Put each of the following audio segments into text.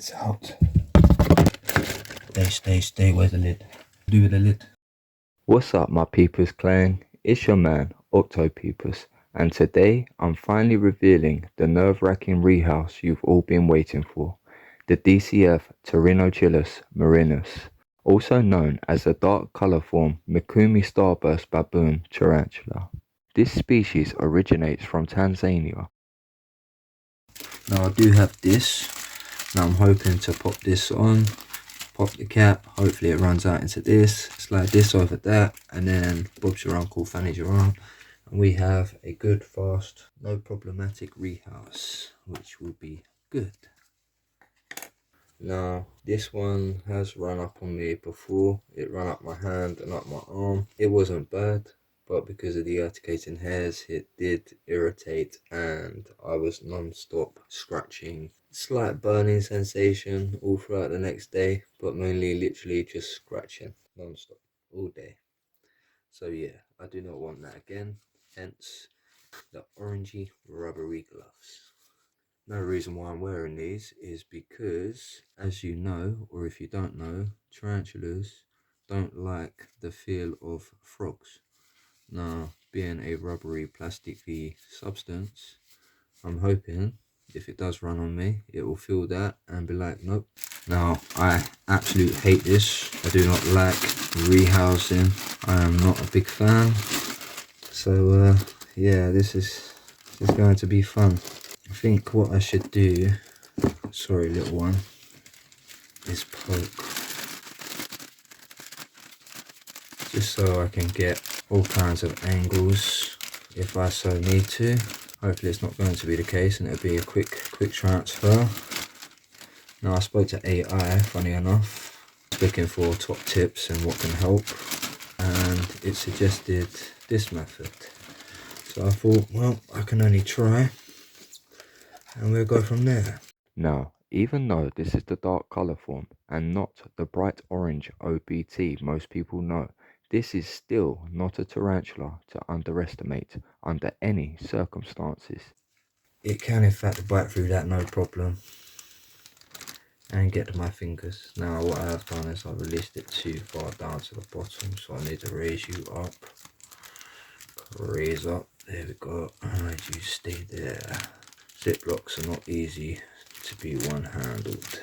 It's out. Stay, where's the lid? Do with the lid. What's up, my peepers clan? It's your man, Octopeepers, and today I'm finally revealing the nerve-wracking rehouse you've all been waiting for, the DCF Pterinochilus Murinus, also known as the dark colour form Mikumi Starburst Baboon Tarantula. This species originates from Tanzania. Now I do have this. Now I'm hoping to pop this on, pop the cap, hopefully it runs out into this, slide this over that, and then Bob's your uncle, Fanny's your aunt, and we have a good, fast, no problematic rehouse, which will be good. Now this one has run up on me before. It ran up my hand and up my arm. It wasn't bad, but because of the urticating hairs it did irritate, and I was non-stop scratching. Slight burning sensation all throughout the next day, but mainly literally just scratching non-stop all day. So yeah, I do not want that again, hence the orangey rubbery gloves. No reason why I'm wearing these is because, as you know, or if you don't know, tarantulas don't like the feel of frogs. Now, being a rubbery plasticky substance, I'm hoping if it does run on me, it will feel that and be like, nope. Now, I absolutely hate this. I do not like rehousing. I am not a big fan. So, yeah, this is going to be fun. I think what I should do, sorry little one, is poke. Just so I can get all kinds of angles if I so need to. Hopefully it's not going to be the case and it'll be a quick transfer. Now I spoke to AI, funny enough, looking for top tips and what can help, and it suggested this method. So I thought, well, I can only try, and we'll go from there. Now, even though this is the dark colour form and not the bright orange OBT most people know, this is still not a tarantula to underestimate under any circumstances. It can in fact bite through that no problem and get to my fingers. Now what I have done is I released it too far down to the bottom, so I need to raise you up. Raise up, there we go, and you stay there. Zip locks are not easy to be one-handled.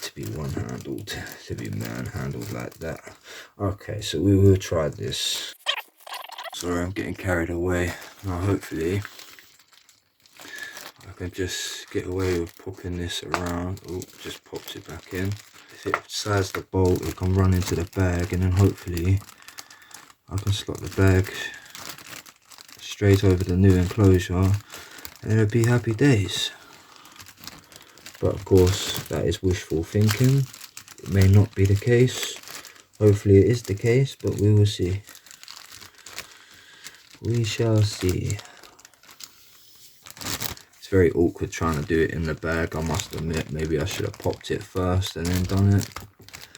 To be manhandled like that. Okay, so we will try this. Sorry, I'm getting carried away. Now hopefully I can just get away with popping this around. Oh, just pops it back in. If it slides the bolt, it can run into the bag, and then hopefully I can slot the bag straight over the new enclosure, and it'll be happy days. But of course, that is wishful thinking. It may not be the case. Hopefully it is the case, but we will see. We shall see. It's very awkward trying to do it in the bag, I must admit. Maybe I should have popped it first and then done it.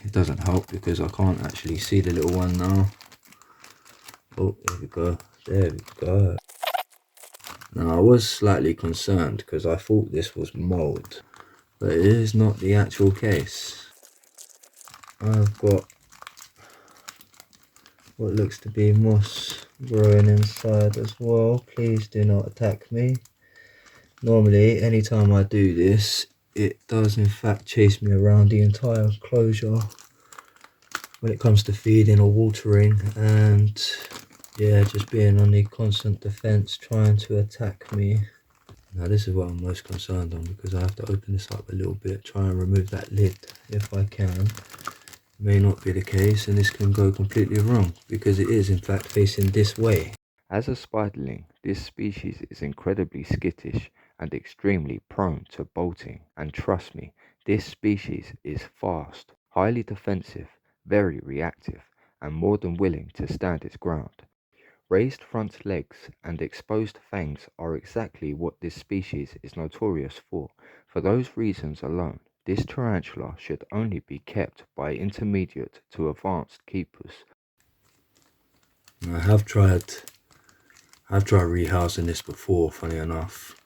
It doesn't help because I can't actually see the little one now. Oh, there we go. There we go. Now I was slightly concerned because I thought this was mold, but it is not the actual case. I've got what looks to be moss growing inside as well. Please do not attack me. Normally, anytime I do this, it does in fact chase me around the entire enclosure when it comes to feeding or watering, and yeah, just being on the constant defense trying to attack me. Now this is what I'm most concerned on, because I have to open this up a little bit, try and remove that lid if I can. May not be the case, and this can go completely wrong because it is in fact facing this way. As a spiderling, this species is incredibly skittish and extremely prone to bolting, and trust me, this species is fast, highly defensive, very reactive, and more than willing to stand its ground. Raised front legs and exposed fangs are exactly what this species is notorious for. For those reasons alone, this tarantula should only be kept by intermediate to advanced keepers. I have tried rehousing this before, funny enough,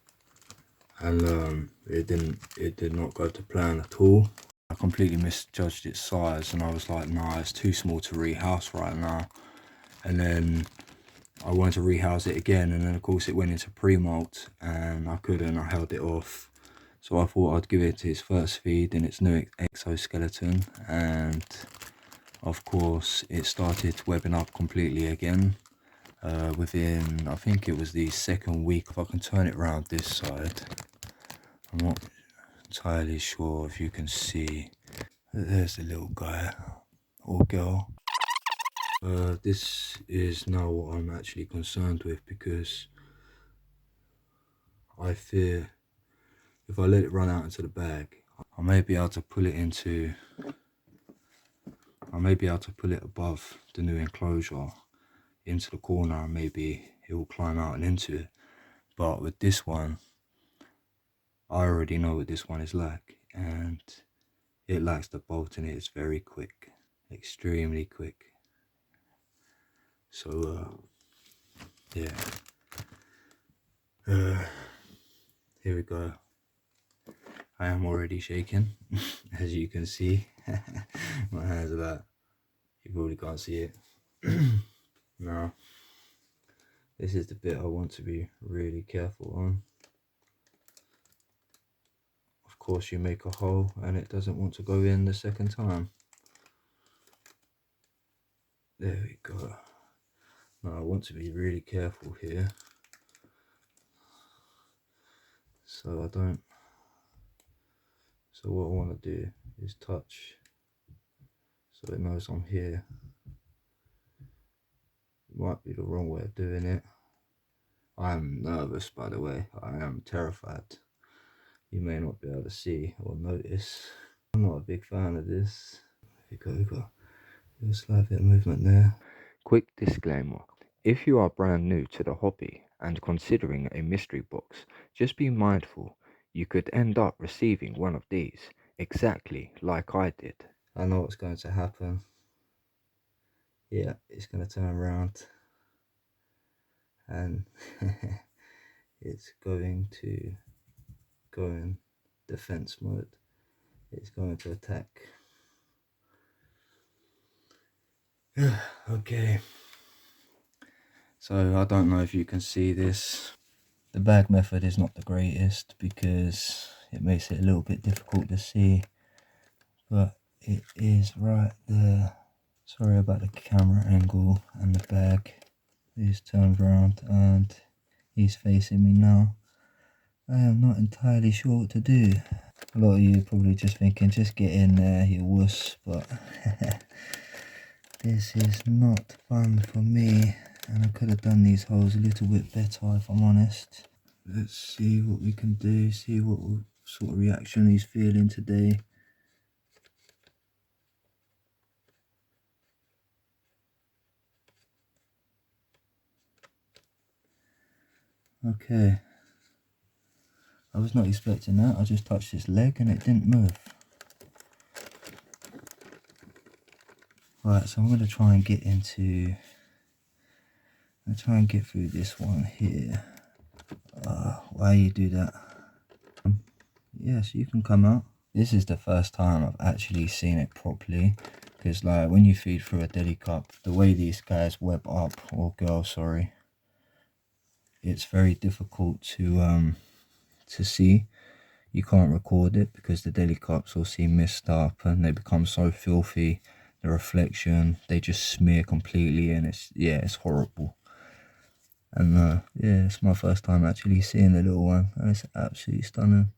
and it did not go to plan at all. I completely misjudged its size, and I was like, nah, it's too small to rehouse right now. And then I wanted to rehouse it again, and then of course it went into pre-molt, and I couldn't. I held it off. So I thought I'd give it to its first feed in its new exoskeleton, and of course it started webbing up completely again. Within, I think it was the second week. If I can turn it around this side, I'm not entirely sure if you can see. There's the little guy or girl. This is now what I'm actually concerned with, because I fear if I let it run out into the bag, I may be able to pull it above the new enclosure into the corner, and maybe it will climb out and into it. But with this one, I already know what this one is like, and it lacks the bolt in it. It's very quick, extremely quick. So yeah, here we go. I am already shaking, as you can see. My hands are that. You probably can't see it. Now, this is the bit I want to be really careful on. Of course, you make a hole and it doesn't want to go in the second time. There we go. Now, I want to be really careful here, so what I want to do is touch, so it knows I'm here. It might be the wrong way of doing it. I am nervous, by the way. I am terrified. You may not be able to see or notice. I'm not a big fan of this. We got a slight bit of movement there. Quick disclaimer. If you are brand new to the hobby and considering a mystery box, just be mindful you could end up receiving one of these, exactly like I did. I know what's going to happen. Yeah, it's going to turn around and it's going to go in defense mode. It's going to attack. Okay. So I don't know if you can see this. The bag method is not the greatest because it makes it a little bit difficult to see, but it is right there. Sorry about the camera angle, and the bag is turned around and he's facing me now. I am not entirely sure what to do. A lot of you are probably just thinking, just get in there, you wuss, but this is not fun for me, and I could have done these holes a little bit better if I'm honest. Let's see what we can do, see what sort of reaction he's feeling today. Okay. I was not expecting that. I just touched his leg and it didn't move. Right, so I'm going to try and get through this one here. Why you do that? Yes, you can come out. This is the first time I've actually seen it properly, because like when you feed through a deli cup, the way these guys web up, or girl, sorry, it's very difficult to see. You can't record it because the deli cups all seem messed up and they become so filthy. The reflection, they just smear completely, and it's horrible. And yeah, it's my first time actually seeing the little one, and it's absolutely stunning.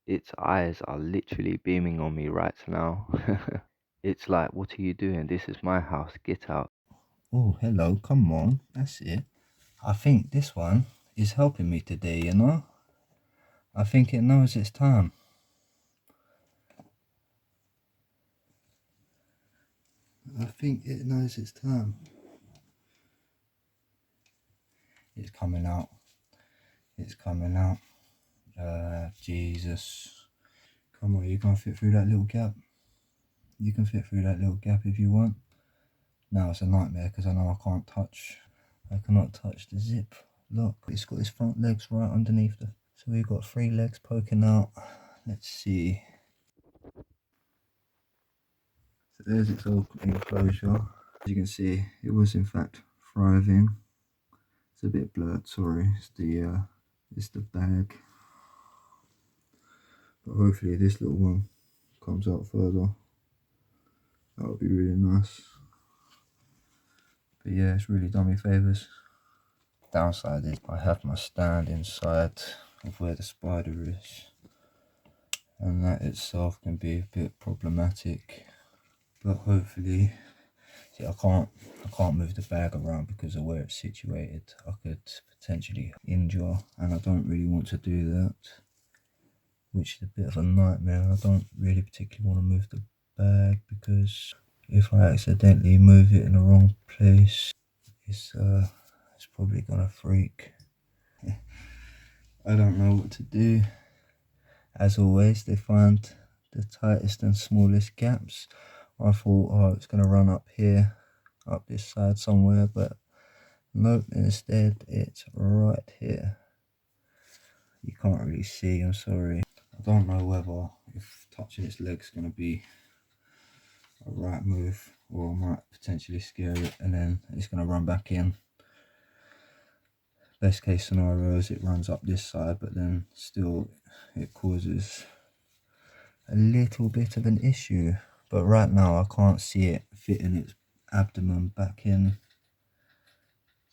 Its eyes are literally beaming on me right now. It's like, what are you doing? This is my house, get out. Oh, hello, come on, that's it. I think this one is helping me today, you know? I think it knows its time. I think it knows its time. It's coming out. It's coming out. Jesus. Come on, you can fit through that little gap. You can fit through that little gap if you want. Now it's a nightmare because I know I can't touch. I cannot touch the zip. Look, it's got its front legs right underneath So we've got 3 legs poking out. Let's see. So there's its old enclosure. As you can see, it was in fact thriving. It's a bit blurred, sorry. It's the bag. But hopefully this little one comes out further. That would be really nice. But yeah, it's really done me favours. Downside is I have my stand inside of where the spider is, and that itself can be a bit problematic. But hopefully, see, I can't move the bag around because of where it's situated. I could potentially injure, and I don't really want to do that, which is a bit of a nightmare. I don't really particularly want to move the bag because if I accidentally move it in the wrong place, it's probably gonna freak. I don't know what to do. As always, they find the tightest and smallest gaps. I thought, oh, it's gonna run up here, up this side somewhere, but nope, instead it's right here. You can't really see, I'm sorry. I don't know whether if touching its legs is gonna be a right move, or I might potentially scare it and then it's gonna run back in. Best case scenario is it runs up this side, but then still it causes a little bit of an issue. But right now I can't see it fitting its abdomen back in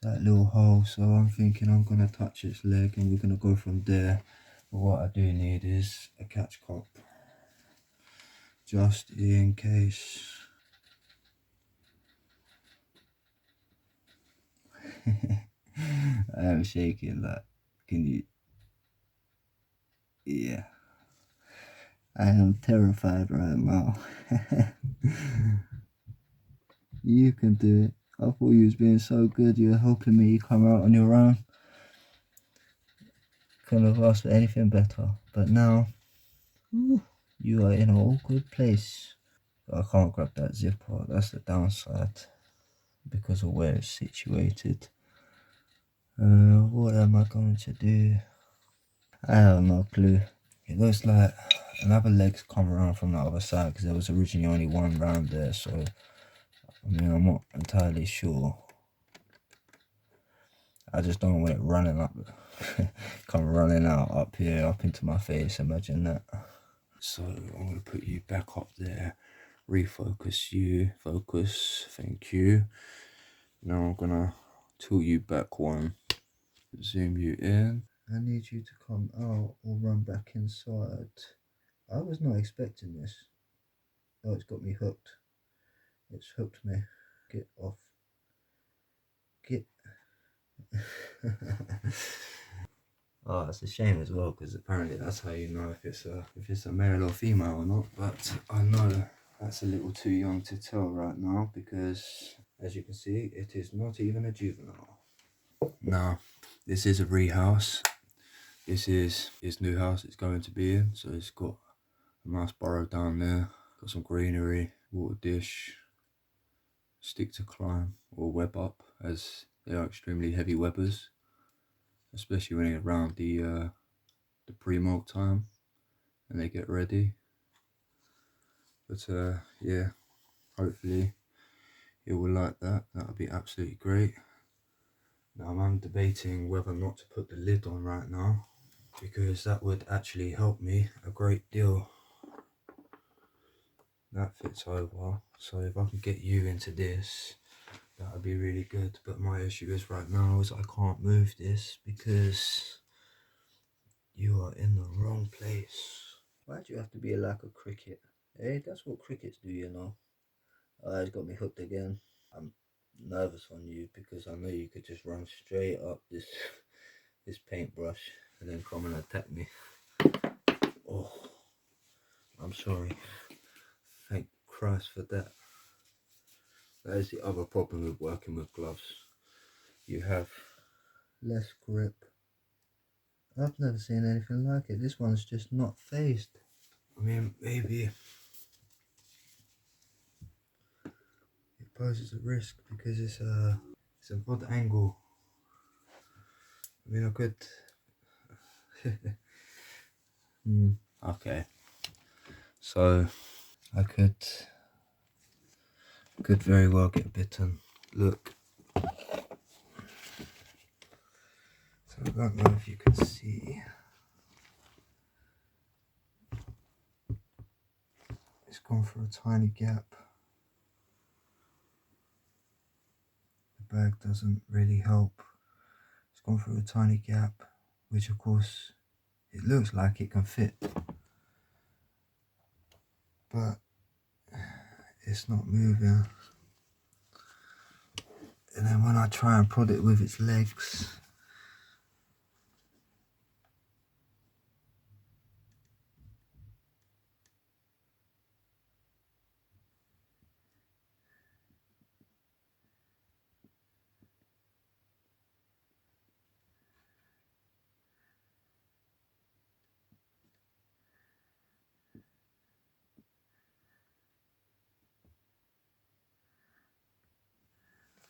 that little hole, so I'm thinking I'm gonna touch its leg and we're gonna go from there. But what I do need is a catch cop, just in case. I am shaking, like, can you? Yeah, I am terrified right now. You can do it. I thought you was being so good, you were helping me come out on your own. Couldn't have asked for anything better. But now, you are in an awkward place. I can't grab that zipper, that's the downside, because of where it's situated. What am I going to do? I have no clue. It looks like another leg's come around from the other side because there was originally only one round there, so I mean, I'm not entirely sure. I just don't want it running up, come running out up here, up into my face, imagine that. So I'm going to put you back up there, refocus you, focus, thank you. Now I'm going to tilt you back one, zoom you in. I need you to come out or run back inside. I was not expecting this. Oh, it's got me hooked. It's hooked me. Get off. Get. Oh, it's a shame as well because apparently that's how you know if it's a male or female or not. But I know that's a little too young to tell right now because, as you can see, it is not even a juvenile. Now, this is a rehouse. This is his new house it's going to be in. So it's got a nice burrow down there. Got some greenery, water dish, stick to climb or web up, as they are extremely heavy webbers, especially when it's around the pre-molt time and they get ready. But yeah, hopefully it will like that. That would be absolutely great. Now I'm debating whether or not to put the lid on right now because that would actually help me a great deal. That fits over, so if I can get you into this, that would be really good. But my issue is right now is I can't move this because you are in the wrong place. Why do you have to be like a cricket? Hey, that's what crickets do, you know. Oh, it's got me hooked again. I'm nervous on you because I know you could just run straight up this this paintbrush and then come and attack me. Oh, I'm sorry. Thank Christ for that. That is the other problem with working with gloves. You have less grip. I've never seen anything like it. This one's just not phased. I mean, maybe it poses a risk because it's an odd angle. I mean, I could Okay, so I could very well get bitten. Look. So I don't know if you can see. It's gone through a tiny gap. The bag doesn't really help. It's gone through a tiny gap, which of course it looks like it can fit, but it's not moving. And then when I try and prod it with its legs,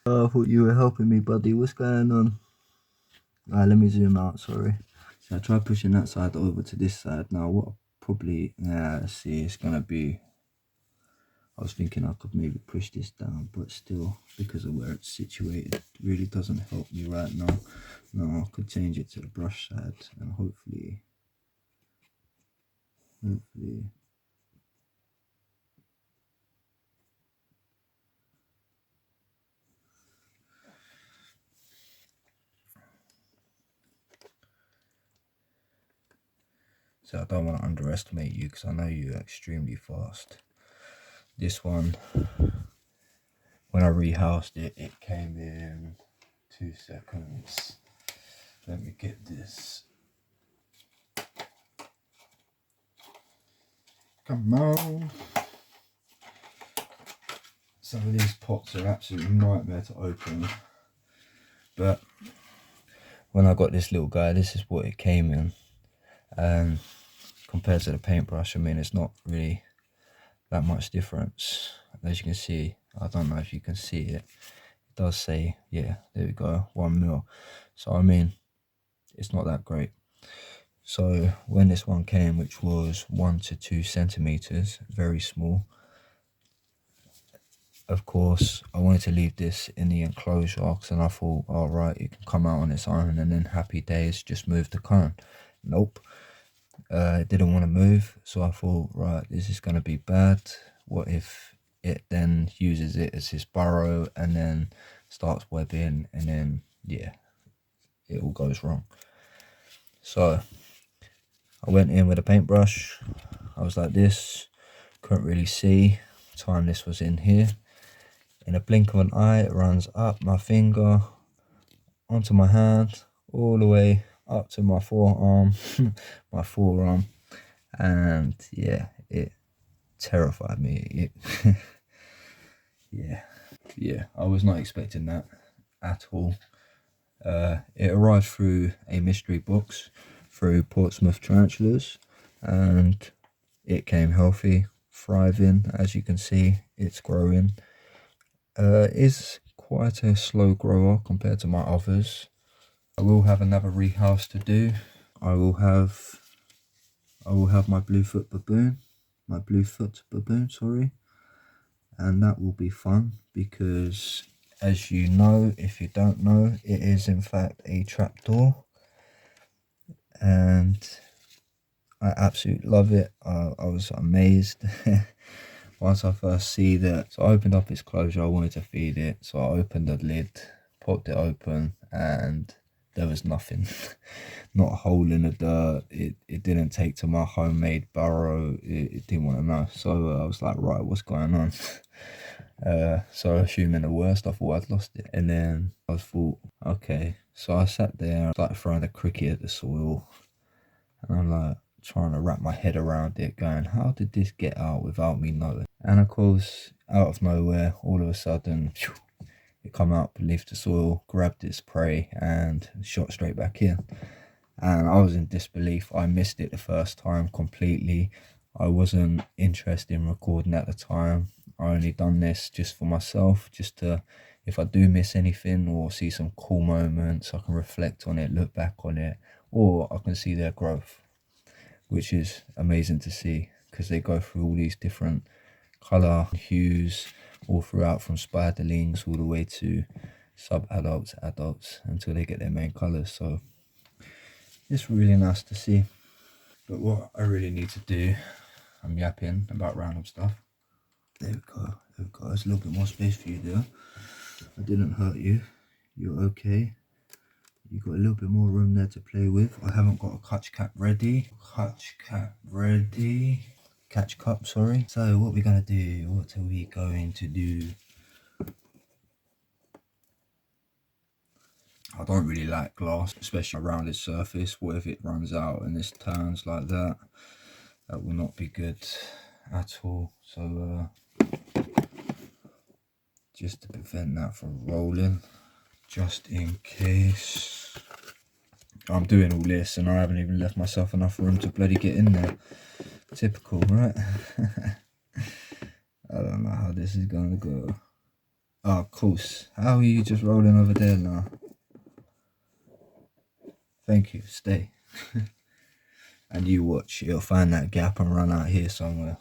oh, I thought you were helping me, buddy. What's going on? Alright, let me zoom out, sorry. So I tried pushing that side over to this side. Now what probably, let's see, it's gonna be, I was thinking I could maybe push this down, but still, because of where it's situated, it really doesn't help me right now. No, I could change it to the brush side and hopefully. So I don't want to underestimate you because I know you're extremely fast. This one, when I rehoused it, it came in 2 seconds. Let me get this. Come on. Some of these pots are absolute nightmare to open. But when I got this little guy, this is what it came in. And compared to the paintbrush, I mean, it's not really that much difference. As you can see, I don't know if you can see it. It does say, yeah, there we go, 1 mil. So I mean, it's not that great. So when this one came, which was 1 to 2 centimeters, very small, of course I wanted to leave this in the enclosure because then I thought, all right, it can come out on its own and then happy days, just move the cone. Nope. It didn't want to move, so I thought, right, this is going to be bad. What if it then uses it as his burrow and then starts webbing, and then yeah, it all goes wrong. So I went in with a paintbrush. I was like this, couldn't really see time this was in here. In a blink of an eye, it runs up my finger, onto my hand, all the way up to my forearm, and yeah, it terrified me. Yeah, I was not expecting that at all. It arrived through a mystery box through Portsmouth Tarantulas, and it came healthy, thriving. As you can see, it's growing. Is quite a slow grower compared to my others. I will have another rehouse to do. I will have my Bluefoot baboon, sorry, and that will be fun because, as you know, if you don't know, it is in fact a trapdoor, and I absolutely love it. I was amazed once I first see that. So I opened up its closure. I wanted to feed it, so I opened the lid, popped it open, and there was nothing. Not a hole in the dirt. It didn't take to my homemade burrow. It didn't want to know. So I was like, right, what's going on? So assuming the worst, I thought I'd lost it. And then I thought, okay. So I sat there, started throwing a cricket at the soil, and I'm like trying to wrap my head around it, going, how did this get out without me knowing? And of course, out of nowhere, all of a sudden, it come up, left the soil, grabbed its prey, and shot straight back in. And I was in disbelief. I missed it the first time completely. I wasn't interested in recording at the time. I only done this just for myself, just to, if I do miss anything or see some cool moments, I can reflect on it, look back on it, or I can see their growth, which is amazing to see because they go through all these different colour hues all throughout, from spiderlings all the way to sub-adults, adults, until they get their main colours. So it's really nice to see. But what I really need to do, I'm yapping about random stuff. There we go, there we go. There's a little bit more space for you there. I didn't hurt you. You're okay. You got a little bit more room there to play with. I haven't got a catch cap ready. Catch cup, sorry. So what we're gonna do? What are we going to do? I don't really like glass, especially around its surface. What if it runs out and this turns like that? That will not be good at all. So just to prevent that from rolling, just in case. I'm doing all this and I haven't even left myself enough room to bloody get in there. Typical, right? I don't know how this is gonna go. Oh, of course. How are you just rolling over there now? Thank you, stay. And you watch, it'll find that gap and run out here somewhere.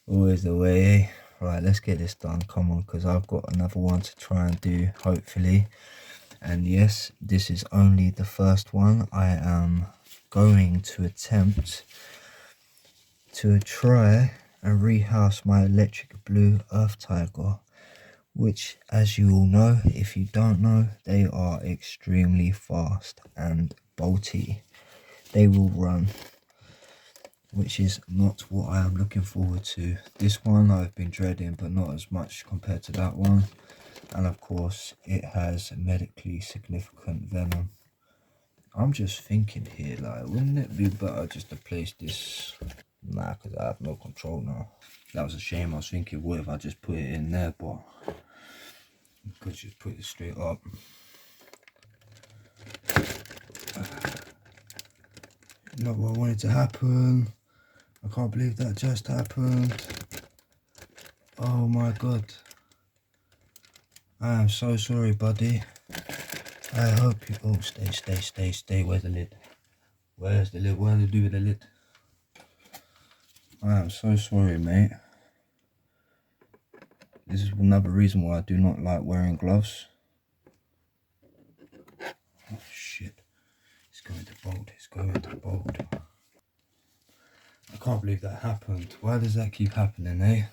Always the way, eh? Right, let's get this done, come on, because I've got another one to try and do, hopefully. And yes, this is only the first one. I am going to attempt to try and rehouse my electric blue earth tiger, which, as you all know, if you don't know, they are extremely fast and bolty. They will run, which is not what I am looking forward to. This one I've been dreading, but not as much compared to that one. And of course, it has medically significant venom. I'm just thinking here, like, wouldn't it be better just to place this? Nah, because I have no control now. That was a shame. I was thinking, what if I just put it in there, but I could just put it straight up. Not what I wanted to happen. I can't believe that just happened. Oh my god. I am so sorry, buddy. I hope you... Oh, stay. Where's the lid? Where's the lid? What do I do with the lid? I am so sorry, mate. This is another reason why I do not like wearing gloves. Oh, shit. It's going to bolt. I can't believe that happened. Why does that keep happening, eh?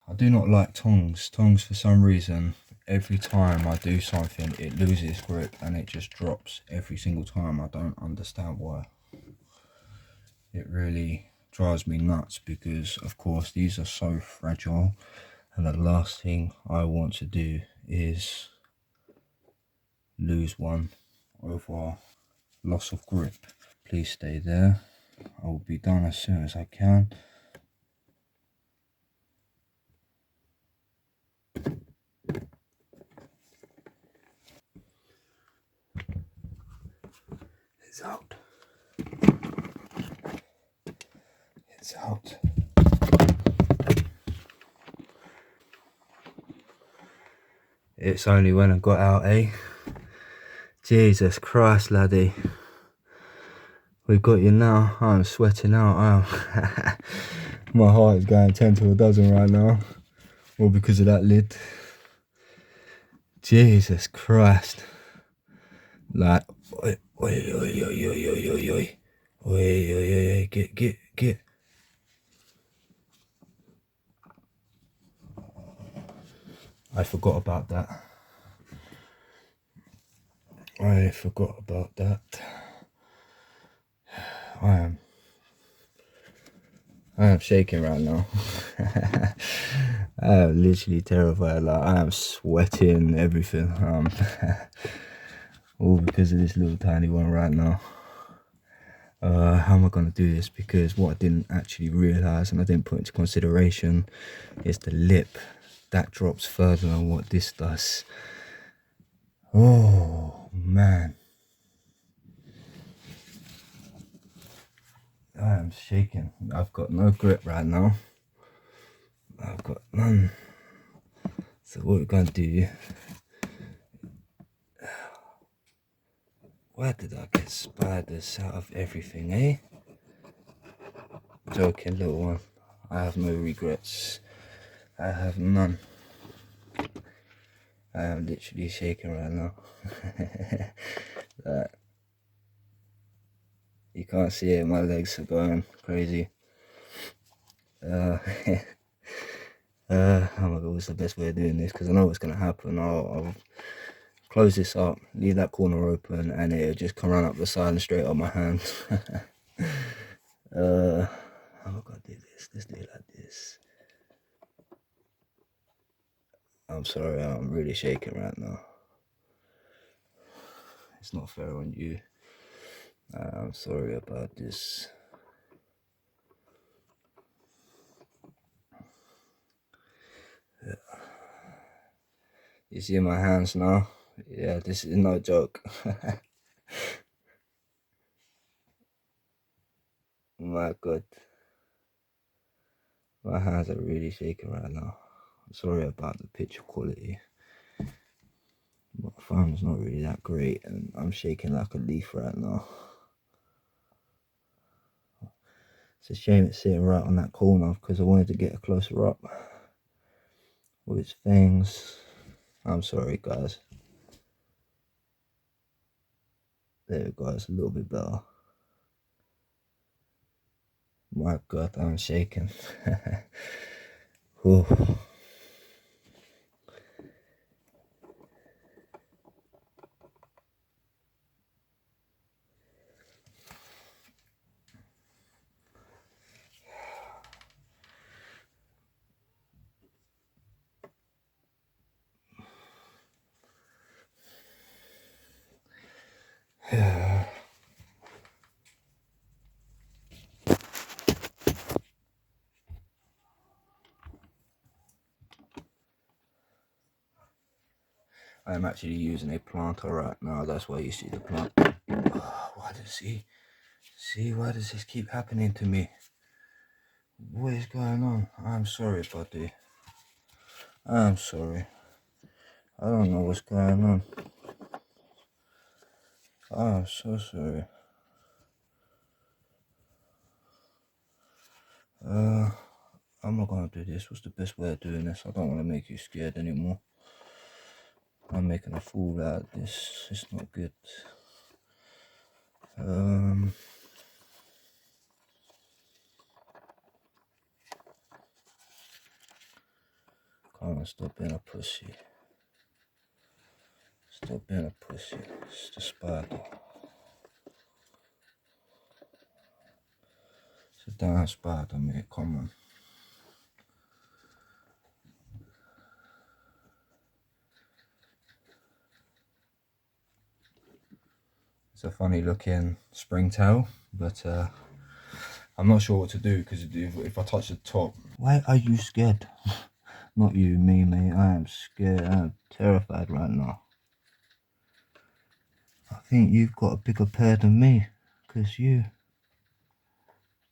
I do not like tongs. Tongs, for some reason, every time I do something, it loses grip and it just drops every single time. I don't understand why. It really drives me nuts because, of course, these are so fragile, and the last thing I want to do is lose one over loss of grip. Please stay there. I will be done as soon as I can. It's out. It's out. It's only when I got out, eh? Jesus Christ, laddie. We've got you now. I'm sweating out. My heart is going 10 to a dozen right now. All because of that lid. Jesus Christ. Like, oi. Get. I forgot about that. I am shaking right now. I am literally terrified. Like, I am sweating everything. All because of this little tiny one right now. How am I going to do this? Because what I didn't actually realise and I didn't put into consideration is the lip. That drops further than what this does. Oh, man. I am shaking. I've got no grip right now. I've got none. So what we're going to do Why did I get spiders out of everything, eh? Joking, little one. I have no regrets. I have none. I am literally shaking right now. Like, you can't see it, my legs are going crazy. Oh my god, what's the best way of doing this? Because I know what's going to happen. I'll close this up, leave that corner open, and it'll just come right up the side and straight up my hand. I'm not gonna do this. Let's do it like this. I'm sorry, I'm really shaking right now. It's not fair on you. I'm sorry about this. Yeah. You see my hands now? Yeah, this is no joke. My god. My hands are really shaking right now. I'm sorry about the picture quality. My phone's not really that great and I'm shaking like a leaf right now. It's a shame it's sitting right on that corner because I wanted to get a closer up with its fangs. I'm sorry guys. There we go, it's a little bit better. My god, I'm shaking. Whew. I'm actually using a planter right now, that's why you see the plant. Why does this keep happening to me? What is going on? I'm sorry, buddy. I'm sorry. I don't know what's going on. I'm so sorry. I'm not gonna do this. What's the best way of doing this? I don't want to make you scared anymore. I'm making a fool out of this. It's not good. Come on, stop being a pussy. Stop being a pussy. It's the spider. It's a damn spider, mate. Come on. It's a funny looking springtail, but I'm not sure what to do because if I touch the top. Why are you scared? Not you, me, mate. I am scared. I am terrified right now. I think you've got a bigger pair than me, because you.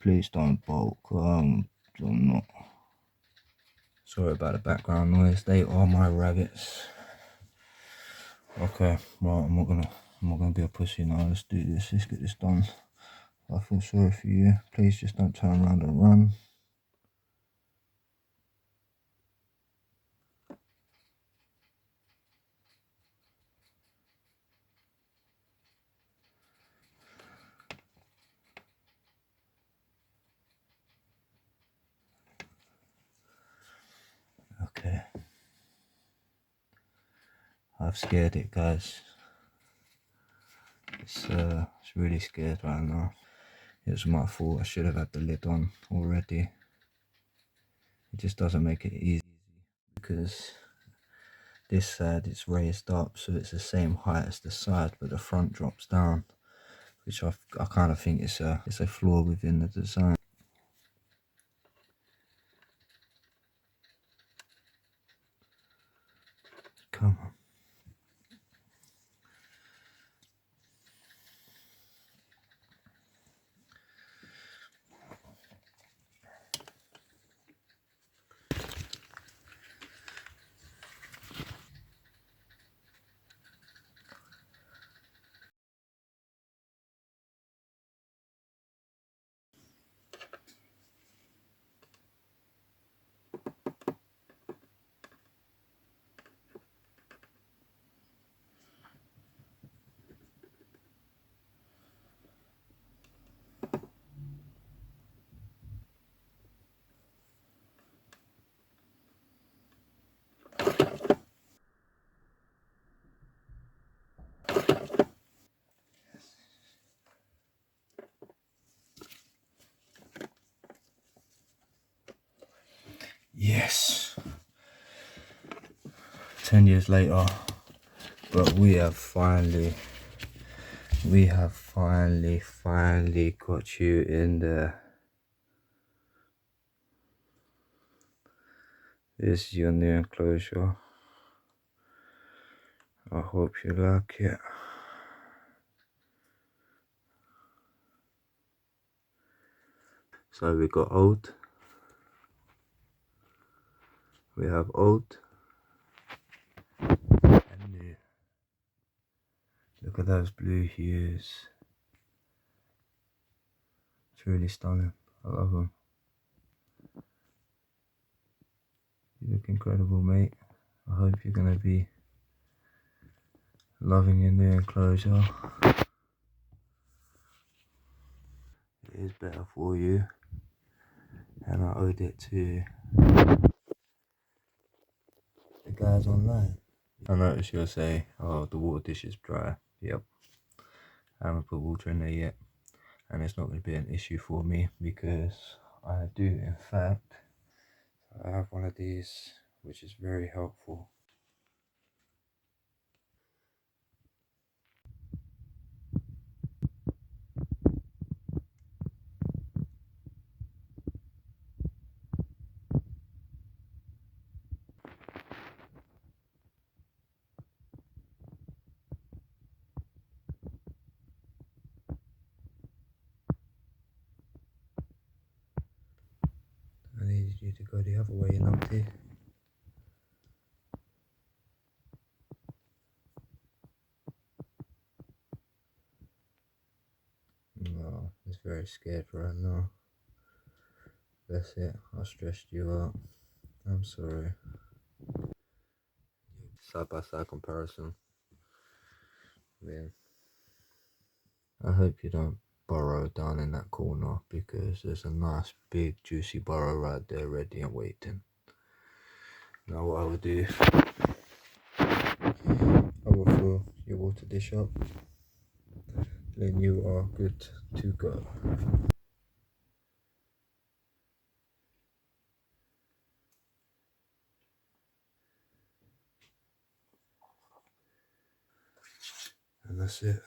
Please don't bolt. I'm not. Sorry about the background noise. They are my rabbits. Okay, right. I'm not gonna be a pussy now. Let's do this. Let's get this done. I feel sorry for you. Please just don't turn around and run. Okay. I've scared it, guys. It's really scared right now. It was my fault. I should have had the lid on already. It just doesn't make it easy because this side it's raised up, so it's the same height as the side, but the front drops down, which I kind of think it's a flaw within the design. Come on. Yes. 10 years later, but we have finally got you in there. This is your new enclosure. I hope you like it. So we got old. We have old and new. Look at those blue hues. It's really stunning. I love them. You look incredible, mate. I hope you're gonna be loving your new enclosure. It is better for you, and I owed it to the guys online. I noticed you'll say, oh, the water dish is dry. Yep, I haven't put water in there yet, and it's not going to be an issue for me because I do, in fact, I have one of these, which is very helpful. I needed you to go the other way, you numpty. No, he's very scared right now. That's it, I stressed you out. I'm sorry. Side by side comparison. Yeah. I hope you don't burrow down in that corner because there's a nice big juicy burrow right there ready and waiting. Now what I will do, I will fill your water dish up, then you are good to go. And that's it.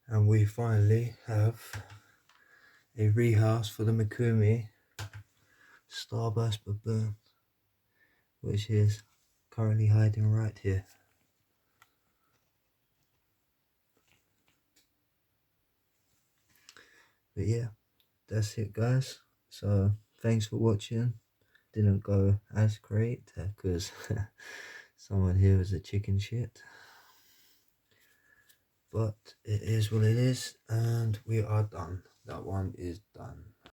And we finally have a rehouse for the Mikumi Starburst Baboon, which is currently hiding right here. But yeah, that's it guys. So thanks for watching. Didn't go as great because someone here was a chicken shit. But it is what it is, and we are done. That one is done.